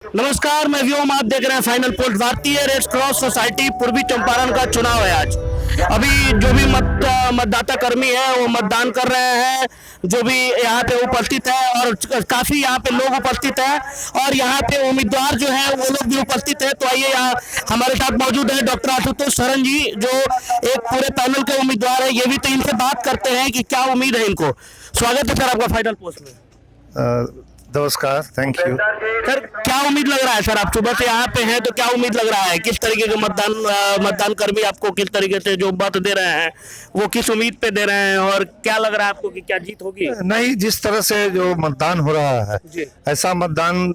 नमस्कार, मैं व्योम, आप देख रहे हैं फाइनल पोस्ट। भारतीय रेड क्रॉस सोसाइटी पूर्वी चंपारण का चुनाव है आज। अभी जो भी मतदाता कर्मी है वो मतदान कर रहे हैं, जो भी यहाँ पे उपस्थित है, और काफी यहाँ पे लोग उपस्थित हैं और यहाँ पे उम्मीदवार जो है वो लोग भी उपस्थित है। तो आइए, यहाँ हमारे साथ मौजूद है डॉक्टर आशुतोष शरण जी, जो एक पूरे पैनल के उम्मीदवार है। ये भी तो इनसे बात करते हैं कि क्या उम्मीद है इनको। स्वागत है सर आपका फाइनल पोस्ट में। नमस्कार, थैंक यू। सर, क्या उम्मीद लग रहा है? सर, आप सुबह से यहाँ पे हैं तो क्या उम्मीद लग रहा है? किस तरीके के मतदान कर्मी आपको किस तरीके से जो मत दे रहे हैं वो किस उम्मीद पे दे रहे हैं, और क्या लग रहा है आपको कि क्या जीत होगी? नहीं, जिस तरह से जो मतदान हो रहा है ऐसा मतदान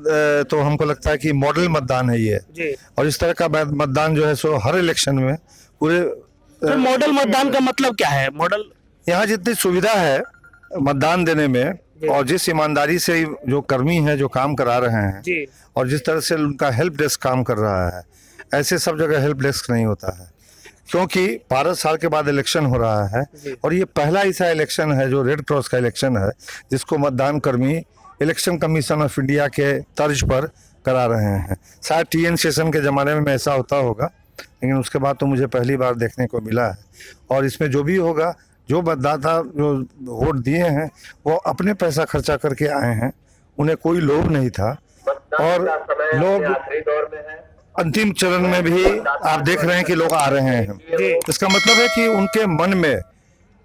तो हमको लगता है कि मॉडल मतदान है ये जी। और इस तरह का मतदान जो है सो हर इलेक्शन में पूरे। तो मॉडल मतदान का मतलब क्या है? मॉडल यहाँ जितनी सुविधा है मतदान देने में और जिस ईमानदारी से जो कर्मी है जो काम करा रहे हैं जी। और जिस तरह से उनका हेल्प डेस्क काम कर रहा है, ऐसे सब जगह हेल्प डेस्क नहीं होता है, क्योंकि 12 साल के बाद इलेक्शन हो रहा है और ये पहला ऐसा इलेक्शन है जो रेड क्रॉस का इलेक्शन है जिसको मतदान कर्मी इलेक्शन कमीशन ऑफ इंडिया के तर्ज पर करा रहे हैं। शायद TN सेशन के ज़माने में ऐसा होता होगा, लेकिन उसके बाद तो मुझे पहली बार देखने को मिला है। और इसमें जो भी होगा, जो मतदाता जो वोट दिए हैं वो अपने पैसा खर्चा करके आए हैं, उन्हें कोई लोभ नहीं था। और लोग अंतिम चरण में भी आप देख रहे हैं कि लोग आ रहे हैं, इसका मतलब है कि उनके मन में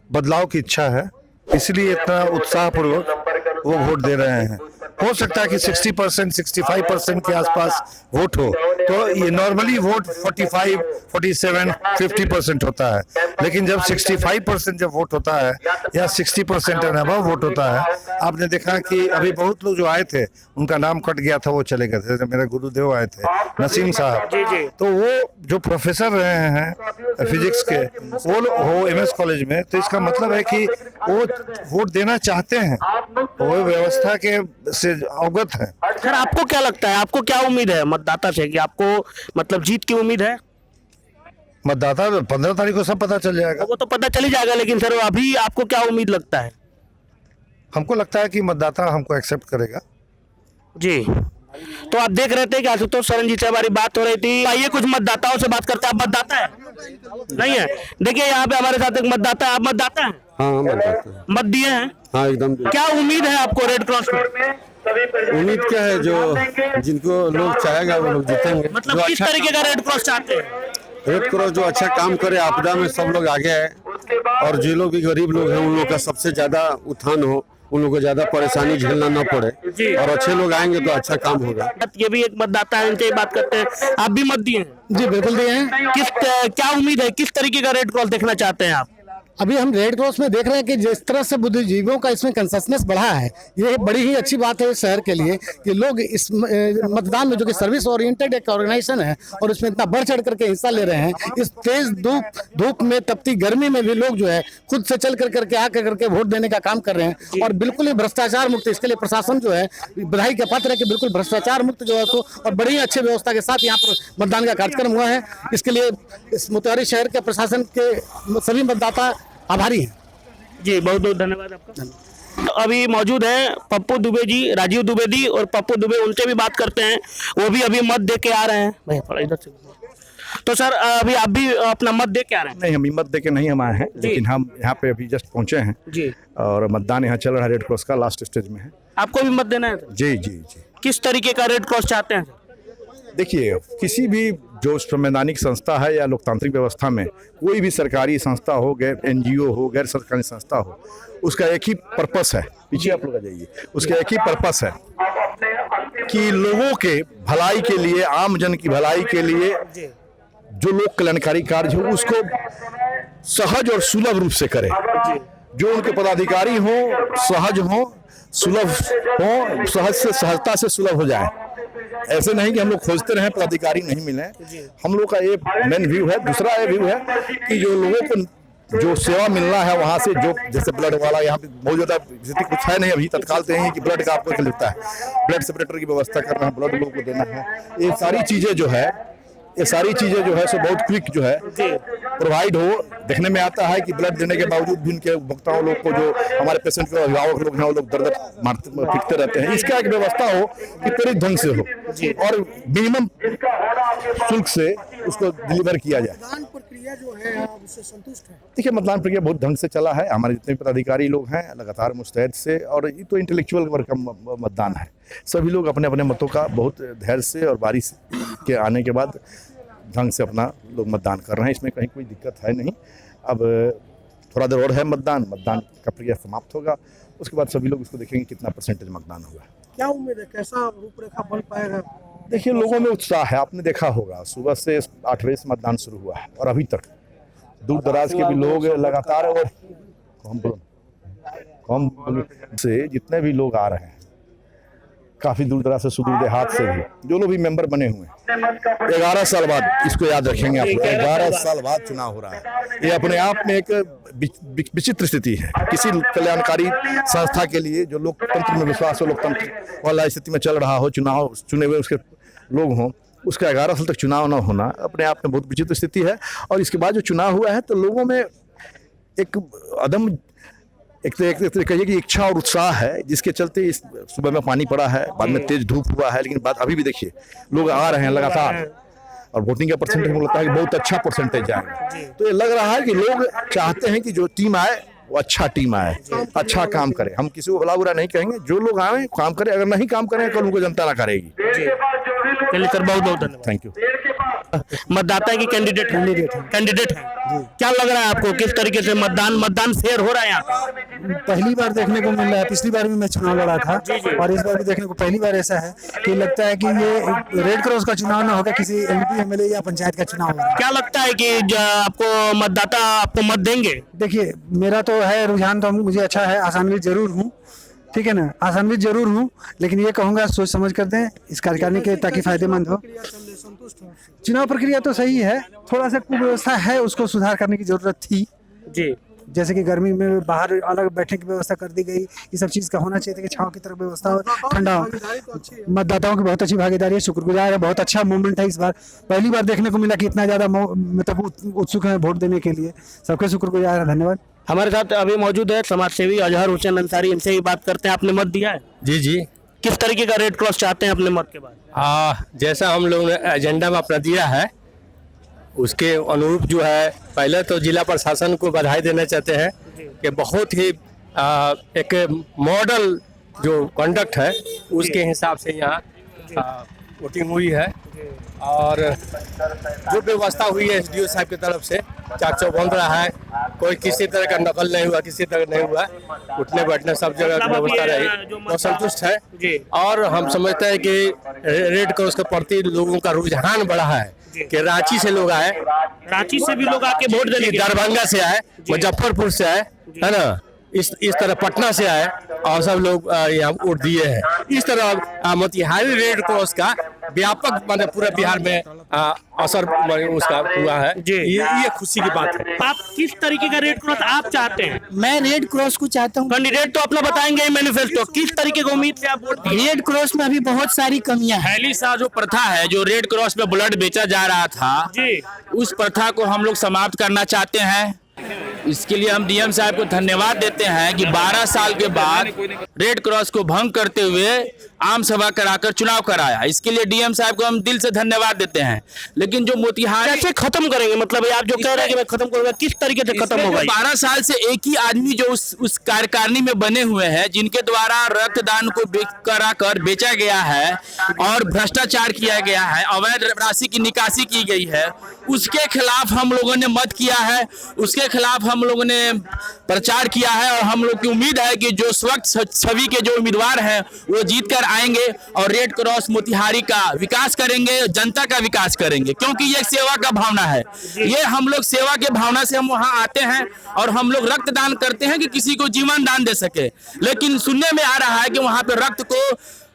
बदलाव की इच्छा है, इसलिए इतना उत्साहपूर्वक वो वोट दे रहे हैं। हो सकता है कि 60%, 65% के आसपास वोट हो, तो ये नॉर्मली वोट 45, 47, 50% होता है, लेकिन जब 65% जब वोट होता है या 60% एंड अबव वोट होता है, आपने देखा कि अभी बहुत लोग जो आए थे उनका नाम कट गया था, वो चले गए थे। मेरे गुरुदेव आए थे, नसीम साहब, तो वो जो प्रोफेसर रहे हैं फिजिक्स के, वो MS कॉलेज में, तो इसका मतलब है कि वो वोट देना चाहते हैं, वो व्यवस्था के से अवगत है। सर, आपको क्या लगता है, आपको क्या उम्मीद है मतदाता से कि आपको मतलब जीत की उम्मीद है? मतदाता 15 तारीख को सब पता चल जाएगा। वो तो पता चल ही जाएगा, लेकिन सर अभी आपको क्या उम्मीद लगता है? हमको लगता है कि मतदाता हमको एक्सेप्ट करेगा। जी। तो आप देख रहे थे कि आशुतोष शरण जी से हमारी बात हो रही थी। आइए कुछ मतदाताओं से बात करते हैं। आप मतदाता है? नहीं है? देखिए, यहाँ पे हमारे साथ एक मतदाता है। आप मतदाता है? हाँ, मत दिए हैं? हाँ, एकदम। क्या उम्मीद है आपको रेड क्रॉस में? उम्मीद क्या है, जो जिनको लोग चाहेगा वो लोग जीतेंगे। मतलब किस तरीके का रेड क्रॉस चाहते हैं? रेड क्रॉस जो अच्छा काम करे, आपदा में सब लोग आगे आए, और जो लोग भी गरीब लोग हैं उन लोग का सबसे ज्यादा उत्थान हो, उन लोगों को ज्यादा परेशानी झेलना न पड़े, और अच्छे लोग आएंगे तो अच्छा काम होगा। ये भी एक मतदाता है, इनसे बात करते हैं। आप भी मत दिए हैं? जी बिल्कुल दिए हैं। क्या उम्मीद है, किस तरीके का रेड क्रॉस देखना चाहते हैं आप? अभी हम रेड क्रॉस में देख रहे हैं कि जिस तरह से बुद्धिजीवियों का इसमें कंससनेस बढ़ा है, ये बड़ी ही अच्छी बात है शहर के लिए कि लोग इस मतदान में, जो कि सर्विस ओरिएंटेड एक ऑर्गेनाइजेशन है, और उसमें इतना बढ़ चढ़ करके हिस्सा ले रहे हैं। इस तेज धूप में, तपती गर्मी में भी लोग जो है खुद से चल करके आकर करके वोट देने का काम कर रहे हैं, और बिल्कुल ही भ्रष्टाचार मुक्त। इसके लिए प्रशासन जो है बधाई का पात्र है कि बिल्कुल भ्रष्टाचार मुक्त जो है सो, और बड़ी अच्छी व्यवस्था के साथ यहाँ पर मतदान का कार्यक्रम हुआ है। इसके लिए इस मोतिहारी शहर के प्रशासन के सभी मतदाता आभारी हैं। जी, बहुत बहुत धन्यवाद आपका। तो अभी मौजूद है पप्पू दुबे जी, राजीव दुबे जी और पप्पू दुबे, उनसे भी बात करते हैं। वो भी अभी मत दे के आ रहे हैं। भाई थोड़ा इधर से। तो सर, अभी आप भी अपना मत दे के आ रहे हैं? नहीं, हम मत दे के नहीं हम आए हैं, लेकिन हम यहाँ पे अभी जस्ट पहुँचे हैं जी, और मतदान यहाँ चल रहा है, रेड क्रॉस का लास्ट स्टेज में है। आपको भी मत देना है? जी जी जी। किस तरीके का रेड क्रॉस चाहते हैं? देखिए, किसी भी जो संवैधानिक संस्था है या लोकतांत्रिक व्यवस्था में, कोई भी सरकारी संस्था हो, गैर NGO हो, गैर सरकारी संस्था हो, उसका एक ही पर्पस है। पीछे आप लोग आ जाइए। उसका एक ही पर्पस है कि लोगों के भलाई के लिए, आम जन की भलाई के लिए जो लोक कल्याणकारी कार्य हो उसको सहज और सुलभ रूप से करें। जो उनके पदाधिकारी हो सहज हो, सुलभ हो, सहज से सहजता से सुलभ हो जाए। ऐसे नहीं कि हम लोग खोजते रहे, पदाधिकारी नहीं मिले। हम लोग का ये मेन व्यू है। दूसरा ये व्यू है कि जो लोगों को जो सेवा मिलना है वहाँ से, जो जैसे ब्लड वाला, यहाँ पे बहुत ज़्यादा स्थिति कुछ है नहीं अभी तत्काल तो है कि ब्लड का आपको लिखता है, ब्लड सेपरेटर की व्यवस्था करना है, ब्लड लोगों को देना है, ये सारी चीज़ें जो है ये सारी चीजें जो है सो बहुत क्विक जो है प्रोवाइड हो। देखने में आता है कि ब्लड देने के बावजूद भी उनके उपभोक्ताओं लोग को, जो हमारे पेशेंट के अभिभावक लोग हैं, वो लोग दर्द मारते पीटते रहते हैं। इसका एक व्यवस्था हो कि त्वरित ढंग से हो और मिनिमम शुल्क से उसको डिलीवर किया जाए। मतदान प्रक्रिया जो है आप उससे संतुष्ट हैं? देखिए, मतदान प्रक्रिया बहुत ढंग से चला है। हमारे जितने पदाधिकारी लोग हैं लगातार मुस्तैद से, और ये तो इंटेलेक्चुअल वर्ग का मतदान है। सभी लोग अपने अपने मतों का बहुत धैर्य से और बारिश के आने के बाद ढंग से अपना लोग मतदान कर रहे हैं। इसमें कहीं कोई दिक्कत है नहीं। अब थोड़ा देर और है, मतदान का प्रक्रिया समाप्त होगा, उसके बाद सभी लोग उसको देखेंगे कितना परसेंटेज मतदान हुआ। क्या उम्मीद है, कैसा रूपरेखा बन पाएगा? देखिए, लोगों में उत्साह है। आपने देखा होगा सुबह से 8 बजे से मतदान शुरू हुआ है और अभी तक दूर दराज के भी लोग लगातार, और कम से जितने भी लोग आ रहे हैं, काफी दूर दराज से, सुदूर देहात से भी, जो लोग भी मेंबर बने हुए हैं। 11 साल बाद, इसको याद रखेंगे आप, 11 साल बाद चुनाव हो रहा है। ये अपने आप में एक विचित्र स्थिति है। किसी कल्याणकारी संस्था के लिए जो लोकतंत्र में विश्वास हो, लोकतंत्र वाला स्थिति में चल रहा हो, चुनाव चुने हुए उसके लोग हों, उसका 11 साल तक चुनाव न होना अपने आप में बहुत विचित्र स्थिति है। और इसके बाद जो चुनाव हुआ है तो लोगों में एक अदम एक कहिए कि इच्छा और उत्साह है, जिसके चलते इस सुबह में पानी पड़ा है, बाद में तेज धूप हुआ है, लेकिन बात अभी भी देखिए लोग आ रहे हैं लगातार, और वोटिंग का परसेंटेज मुझे लगता है कि बहुत अच्छा परसेंटेज आएगा। तो ये लग रहा है कि लोग चाहते हैं कि जो टीम आए वो अच्छा टीम आए, अच्छा काम करे। हम किसी को भला बुरा नहीं कहेंगे, जो लोग आए काम करें, अगर नहीं काम करें कल उनको जनता ना करेगी। चलिए सर, बहुत बहुत धन्यवाद। Thank you. मतदाता की कैंडिडेट है, क्या लग रहा है आपको, किस तरीके से मतदान फेयर हो रहा है यहाँ पे? पहली बार देखने को मिल रहा है। पिछली बार भी मैं चुनाव लड़ा था और इस बार भी देखने को पहली बार ऐसा है कि लगता है कि ये रेड क्रॉस का चुनाव ना होकर किसी एमपी एमएलए या पंचायत का चुनाव हो। क्या लगता है कि आपको मतदाता आपको मत देंगे? देखिए, मेरा तो है रुझान, तो मुझे अच्छा है, आसानवीर जरूर हूँ, ठीक है ना, आसानवीर जरूर हूँ, लेकिन ये कहूँगा सोच समझ कर दें इस कार्यकारिणी के, ताकि फायदेमंद हो। चुनाव प्रक्रिया तो सही है, थोड़ा सा कुव्यवस्था है, उसको सुधार करने की जरूरत थी जी। जैसे कि गर्मी में बाहर अलग बैठने की व्यवस्था कर दी गई, ये सब चीज़ का होना चाहिए था कि छांव की तरफ व्यवस्था हो, ठंडा हो। मतदाताओं की बहुत अच्छी भागीदारी है, शुक्रगुजार है, बहुत अच्छा मूवमेंट है। इस बार पहली बार देखने को मिला कि इतना ज़्यादा मतलब उत्सुक है वोट देने के लिए। सबके शुक्रगुजार है, धन्यवाद। हमारे साथ अभी मौजूद है समाज सेवी अजहर हुसैन अंसारी, इनसे ही बात करते हैं। आपने मत दिया है? जी जी। किस तरीके का रेड क्रॉस चाहते हैं अपने मत के बाद? जैसा हम लोग ने एजेंडा में अपना दिया है उसके अनुरूप जो है, पहले तो जिला प्रशासन को बधाई देना चाहते हैं कि बहुत ही एक मॉडल जो कंडक्ट है उसके हिसाब से यहाँ वोटिंग हुई है, और जो व्यवस्था हुई है एसडीओ साहब की तरफ से, चाक चौबंद रहा है, कोई किसी तरह का नकल नहीं हुआ, किसी तरह नहीं हुआ, उठने बैठने सब जगह की व्यवस्था रही, वो संतुष्ट है। और हम समझते हैं कि रेड क्रॉस के प्रति लोगों का रुझान बढ़ा है कि रांची से लोग आए, रांची से भी लोग आके वोट देने, दरभंगा से आए, मुजफ्फरपुर से आए, है ना, इस तरह पटना से आए और सब लोग यहाँ वोट दिए हैं। इस तरह मोतिहारी रेड क्रॉस का व्यापक माने पूरे बिहार में असर उसका हुआ है। ये खुशी की बात है। आप किस तरीके का रेड क्रॉस आप चाहते हैं? मैं रेड क्रॉस को चाहता हूँ। कैंडिडेट तो अपना बताएंगे मैनिफेस्टो, किस तरीके की उम्मीद से आप वोट देंगे? रेड क्रॉस में अभी बहुत सारी कमियां हैं। पहली सा जो प्रथा है, जो रेड क्रॉस में ब्लड बेचा जा रहा था जी, उस प्रथा को हम लोग समाप्त करना चाहते हैं। इसके लिए हम डीएम साहब को धन्यवाद देते हैं कि 12 साल के बाद रेड क्रॉस को भंग करते हुए आम सभा कराकर चुनाव कराया। इसके लिए डीएम साहब को हम दिल से धन्यवाद देते हैं। लेकिन जो मोतिहारी कैसे खत्म करेंगे, मतलब आप जो कह रहे हैं कि मैं खत्म करूंगा, किस तरीके से खत्म होगा? 12 साल से एक ही आदमी जो उस कार्यकारिणी में बने हुए हैं, जिनके द्वारा रक्तदान को कराकर बेचा गया है और भ्रष्टाचार किया गया है, अवैध राशि की निकासी की गई है, उसके खिलाफ हम लोगों ने मत किया है, उसके खिलाफ हम लोगों ने प्रचार किया है। और हम लोग की उम्मीद है कि जो स्वच्छ छवि के जो उम्मीदवार हैं वो जीत कर आएंगे और रेड क्रॉस मोतिहारी का विकास करेंगे, जनता का विकास करेंगे, क्योंकि ये सेवा का भावना है। ये हम लोग सेवा के भावना से हम वहाँ आते हैं और हम लोग रक्तदान करते हैं कि किसी को जीवन दान दे सके। लेकिन सुनने में आ रहा है कि वहाँ पे रक्त को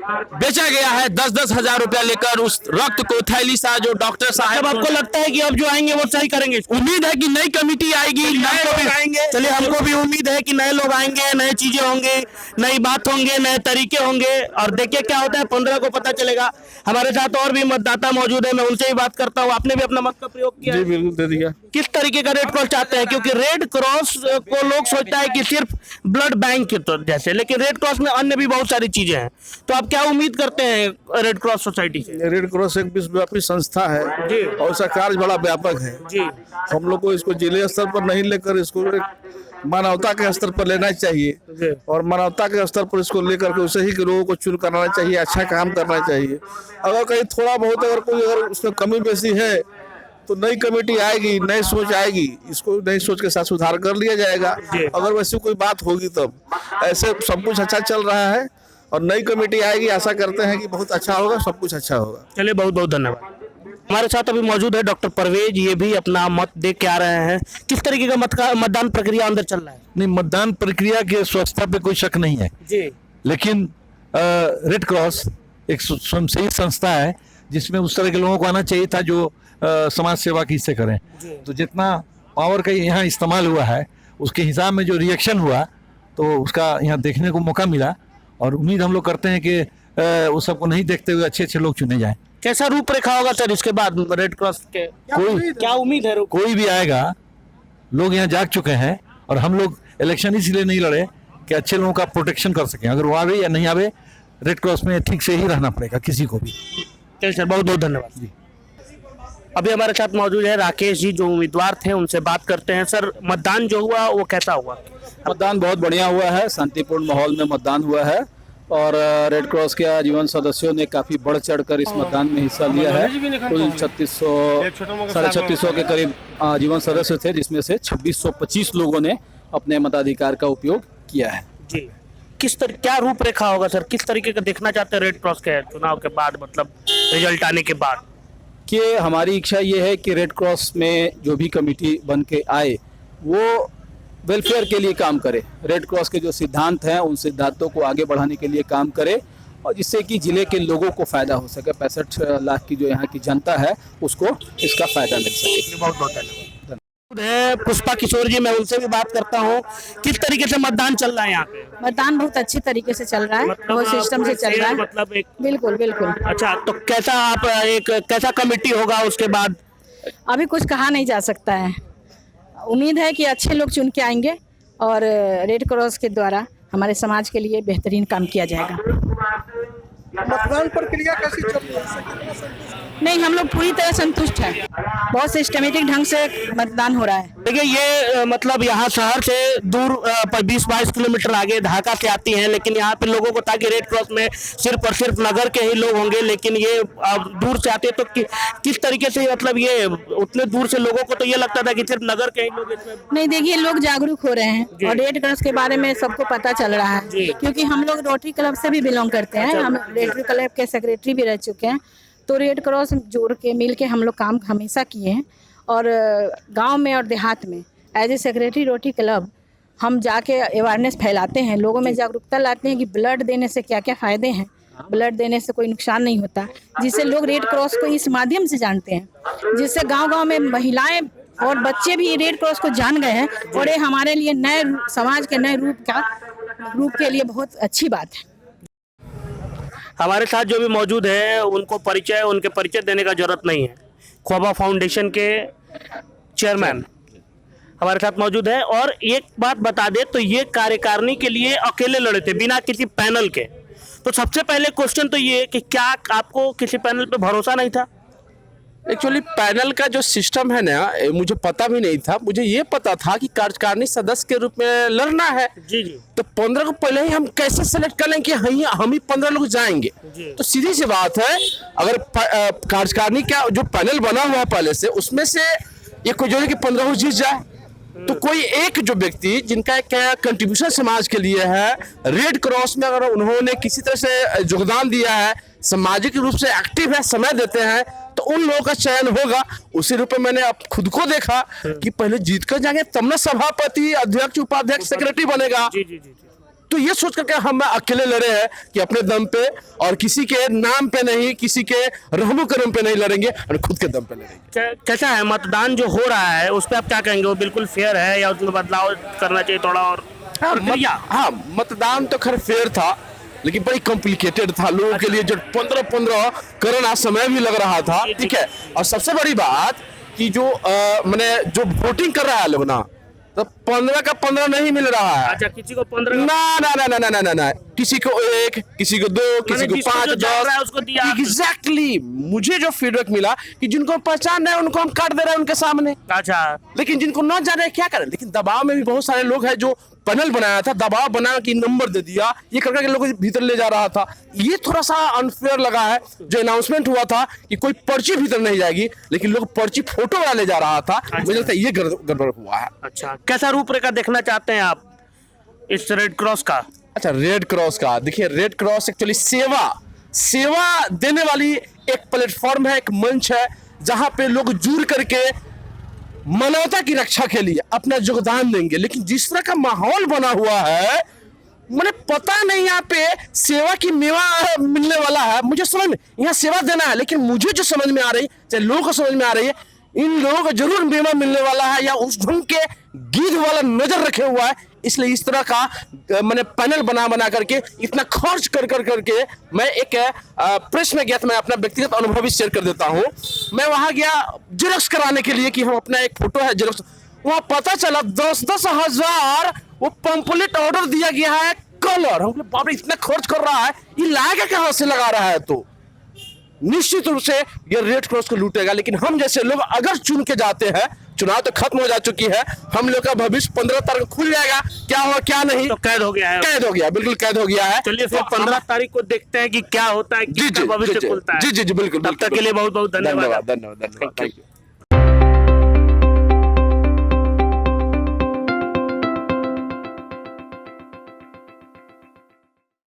बेचा गया है 10-10 हजार रुपया लेकर उस रक्त को। थैली सा जो डॉक्टर साहब, अब आपको लगता है कि अब जो आएंगे वो सही करेंगे? उम्मीद है कि नई कमेटी आएगी, नए लोग आएंगे। चलिए, हमको भी उम्मीद है कि नए लोग आएंगे, नए चीजें होंगे, नई बात होंगे, नए तरीके होंगे, और देखिए क्या होता है 15 को पता चलेगा। हमारे साथ और भी मतदाता मौजूद है, मैं उनसे भी बात करता हूँ। आपने भी अपना मत का प्रयोग किया? जी बिल्कुल दे दिया। किस तरीके का रेड क्रॉस चाहते हैं? क्योंकि रेड क्रॉस को लोग सोचता है कि सिर्फ ब्लड बैंक के तो जैसे, लेकिन रेड क्रॉस में अन्य भी बहुत सारी चीजें हैं। तो आप क्या उम्मीद करते हैं रेड क्रॉस सोसाइटी से? रेड क्रॉस एक विश्वव्यापी संस्था है जी। और इसका कार्य बड़ा व्यापक है जी। हम लोग को इसको जिले स्तर पर नहीं लेकर इसको एक मानवता के स्तर पर लेना चाहिए और मानवता के स्तर पर इसको लेकर के उसे ही के लोगों को चुन कराना चाहिए, अच्छा काम करना चाहिए। अगर कहीं थोड़ा बहुत अगर कोई अगर उसमें कमी बेसी है तो नई कमेटी आएगी, नई सोच आएगी, इसको नई सोच के साथ सुधार कर लिया जाएगा। अगर वैसी कोई बात होगी तब, ऐसे सब कुछ अच्छा चल रहा है और नई कमेटी आएगी, आशा करते हैं कि बहुत अच्छा होगा, सब कुछ अच्छा होगा। चलिए, बहुत बहुत धन्यवाद। हमारे साथ अभी मौजूद है डॉक्टर परवेज, ये भी अपना मत दे के आ रहे हैं। किस तरीके का मतदान प्रक्रिया अंदर चल रहा है? नहीं, मतदान प्रक्रिया के स्वच्छता पे कोई शक नहीं है जी, लेकिन रेड क्रॉस एक स्वयंसेवी संस्था है जिसमें उस तरह के लोगों को आना चाहिए था जो समाज सेवा की से करें। तो जितना पावर का यहाँ इस्तेमाल हुआ है उसके हिसाब में जो रिएक्शन हुआ तो उसका यहाँ देखने को मौका मिला और उम्मीद हम लोग करते हैं कि वो सबको नहीं देखते हुए अच्छे अच्छे लोग चुने जाएं। कैसा रूपरेखा होगा सर इसके बाद रेड क्रॉस के? क्या उम्मीद है? कोई भी आएगा, लोग यहाँ जाग चुके हैं और हम लोग इलेक्शन इसलिए नहीं लड़े कि अच्छे लोगों का प्रोटेक्शन कर सकें। अगर वो आवे या नहीं आवे, रेड क्रॉस में ठीक से ही रहना पड़ेगा किसी को भी। चलिए सर, बहुत बहुत धन्यवाद जी। अभी हमारे साथ मौजूद है राकेश जी, जो उम्मीदवार थे, उनसे बात करते हैं। सर, मतदान जो हुआ वो कैसा हुआ? मतदान बहुत बढ़िया हुआ है, शांतिपूर्ण माहौल में मतदान हुआ है और रेड क्रॉस के आजीवन सदस्यों ने काफी बढ़ चढ़कर इस मतदान में हिस्सा लिया है। कुल 3600 के करीब आजीवन सदस्य थे, जिसमें से 2625 लोगों ने अपने मताधिकार का उपयोग किया है। जी, क्या रूपरेखा होगा सर? किस तरीके का देखना चाहते हैं रेड क्रॉस के चुनाव के बाद, मतलब रिजल्ट आने के बाद? कि हमारी इच्छा ये है कि रेड क्रॉस में जो भी कमेटी बन के आए वो वेलफेयर के लिए काम करे, रेड क्रॉस के जो सिद्धांत हैं उन सिद्धांतों को आगे बढ़ाने के लिए काम करे और जिससे कि जिले के लोगों को फायदा हो सके, 65 लाख की जो यहाँ की जनता है उसको इसका फायदा मिल सके। बहुत बहुत धन्यवाद। पुष्पा किशोर जी, मैं उनसे भी बात करता हूँ। किस तरीके से मतदान चल रहा है यहाँ पे? मतदान बहुत अच्छी तरीके से चल रहा है, बहुत सिस्टम से चल रहा है, मतलब एक बिल्कुल बिल्कुल। अच्छा, तो कैसा कमेटी होगा उसके बाद? अभी कुछ कहा नहीं जा सकता है, उम्मीद है कि अच्छे लोग चुन के आएंगे और रेड क्रॉस के द्वारा हमारे समाज के लिए बेहतरीन काम किया जाएगा। मतदान प्रक्रिया कैसी चल रही है? नहीं, हम लोग पूरी तरह संतुष्ट हैं, बहुत सिस्टमेटिक ढंग से मतदान हो रहा है। देखिए, ये मतलब यहाँ शहर से दूर 20-22 किलोमीटर आगे ढाका से आती हैं, लेकिन यहाँ पे लोगों को ताकि रेड क्रॉस में सिर्फ और सिर्फ नगर के ही लोग होंगे, लेकिन ये दूर से आते हैं। तो किस तरीके से, मतलब ये उतने दूर से लोगों को तो ये लगता था कि सिर्फ नगर के ही लोग इसमें? नहीं, देखिए, लोग जागरूक हो रहे हैं और रेड क्रॉस के बारे में सबको पता चल रहा है, क्योंकि हम लोग रोटरी क्लब से भी बिलोंग करते हैं, हम रोटरी क्लब के सेक्रेटरी भी रह चुके हैं। तो रेड क्रॉस जोड़ के मिल के हम लोग काम हमेशा किए हैं और गांव में और देहात में as a secretary Rotary Club हम जाके अवेयरनेस फैलाते हैं, लोगों में जागरूकता लाते हैं कि ब्लड देने से क्या क्या फ़ायदे हैं, ब्लड देने से कोई नुकसान नहीं होता, जिससे लोग रेड क्रॉस को इस माध्यम से जानते हैं, जिससे गाँव-गाँव में महिलाएँ और बच्चे भी रेड क्रॉस को जान गए हैं और ये हमारे लिए नए समाज के नए रूप के लिए बहुत अच्छी बात है। हमारे साथ जो भी मौजूद है उनके परिचय देने का जरूरत नहीं है। ख्वाबा फाउंडेशन के चेयरमैन हमारे साथ मौजूद है। और एक बात बता दे तो ये कार्यकारिणी के लिए अकेले लड़े थे बिना किसी पैनल के। तो सबसे पहले क्वेश्चन तो ये कि क्या आपको किसी पैनल पे भरोसा नहीं था? एक्चुअली पैनल का जो सिस्टम है ना, मुझे पता भी नहीं था। मुझे ये पता था कि कार्यकारिणी सदस्य के रूप में लड़ना है। जी जी। तो 15 को पहले ही हम कैसे सेलेक्ट कर लें कि हम ही 15 लोग जाएंगे? तो सीधी सी बात है, अगर कार्यकारिणी का जो पैनल बना हुआ है पहले से, उसमें से ये कोई जो है कि 15 जीत जाए, तो कोई एक जो व्यक्ति जिनका एक कंट्रीब्यूशन समाज के लिए है, रेड क्रॉस में अगर उन्होंने किसी तरह से योगदान दिया है, सामाजिक रूप से एक्टिव है, समय देते हैं, तो उन लोगों का चयन होगा। उसी रूप में मैंने अब खुद को देखा कि पहले जीत कर जाएंगे तब ना सभापति, अध्यक्ष, उपाध्यक्ष, सेक्रेटरी बनेगा। जी जी जी। तो ये सोच करके हम अकेले लड़े हैं कि अपने दम पे और किसी के नाम पे नहीं, किसी के रहमो करम पे नहीं लड़ेंगे और खुद के दम पे लड़ेंगे। कैसा है मतदान जो हो रहा है उस पर आप क्या कहेंगे? वो बिल्कुल फेयर है या उसमें बदलाव करना चाहिए थोड़ा और? हाँ, मतदान तो खैर फेयर था, लेकिन बड़ी कॉम्प्लिकेटेड था लोगों के लिए, जो 15 कोरोना समय भी लग रहा था, ठीक है। और सबसे बड़ी बात कि जो मैंने जो वोटिंग कर रहा है लोग ना, तो 15 का 15 नहीं मिल रहा है। अच्छा, किसी को 15 ना, किसी को 1, किसी को 2, किसी को 5, 10 उसको दिया। एग्जैक्टली मुझे जो फीडबैक मिला कि जिनको पहचान है उनको हम काट दे रहे हैं उनके सामने। अच्छा, लेकिन जिनको न जाने क्या करें, लेकिन दबाव में भी बहुत सारे लोग हैं जो पैनल बनाया था, दबाव बना के नंबर दे दिया, ये करके लोगों को भीतर ले जा रहा था। ये थोड़ा सा अनफेयर लगा है। जो अनाउंसमेंट हुआ था कि कोई पर्ची भीतर नहीं जाएगी, लेकिन लोग पर्ची फोटो वाला ले जा रहा था। मुझे लगता है ये गड़बड़ हुआ है। अच्छा, कैसा रूपरेखा देखना चाहते हैं आप इस रेड क्रॉस का? अच्छा, रेड क्रॉस का देखिए, रेड क्रॉस एक्चुअली सेवा देने वाली एक प्लेटफॉर्म है, एक मंच है, जहां पे लोग जुड़ करके मानवता की रक्षा के लिए अपना योगदान देंगे। लेकिन जिस तरह का माहौल बना हुआ है, मुझे पता नहीं यहाँ पे सेवा की मेवा मिलने वाला है। मुझे समझ में यहाँ सेवा देना है, लेकिन मुझे जो समझ में आ रही, चाहे लोगों को समझ में आ रही है, इन लोगों को जरूर मेवा मिलने वाला है या उस ढंग के गिद्ध वाला नजर रखे हुआ है। इसलिए इस तरह का मैंने पैनल बना करके इतना खर्च करके मैं एक प्रेस में गया था। मैं अपना व्यक्तिगत अनुभव भी शेयर कर देता हूँ। मैं वहां गया जेरॉक्स कराने के लिए कि हम अपना एक फोटो है जेरॉक्स, वहां पता चला 10-10 हजार वो पंपलेट ऑर्डर दिया गया है कलर। हम बोले बाप रे, इतना खर्च कर रहा है, ये लाएगा कहां से लगा रहा है? तो निश्चित रूप से ये रेड क्रॉस को लूटेगा। लेकिन हम जैसे लोग अगर चुन के जाते हैं, चुनाव तो खत्म हो जा चुकी है, हम लोग का भविष्य 15 तारीख को खुल जाएगा, क्या हुआ क्या नहीं तो कैद हो गया है। कैद हो गया, बिल्कुल कैद हो गया है। चलिए फिर 15 तारीख को देखते हैं कि क्या होता है, किसका भविष्य खुलता है। जी बिल्कुल। तब तक के लिए बहुत बहुत धन्यवाद। धन्यवाद।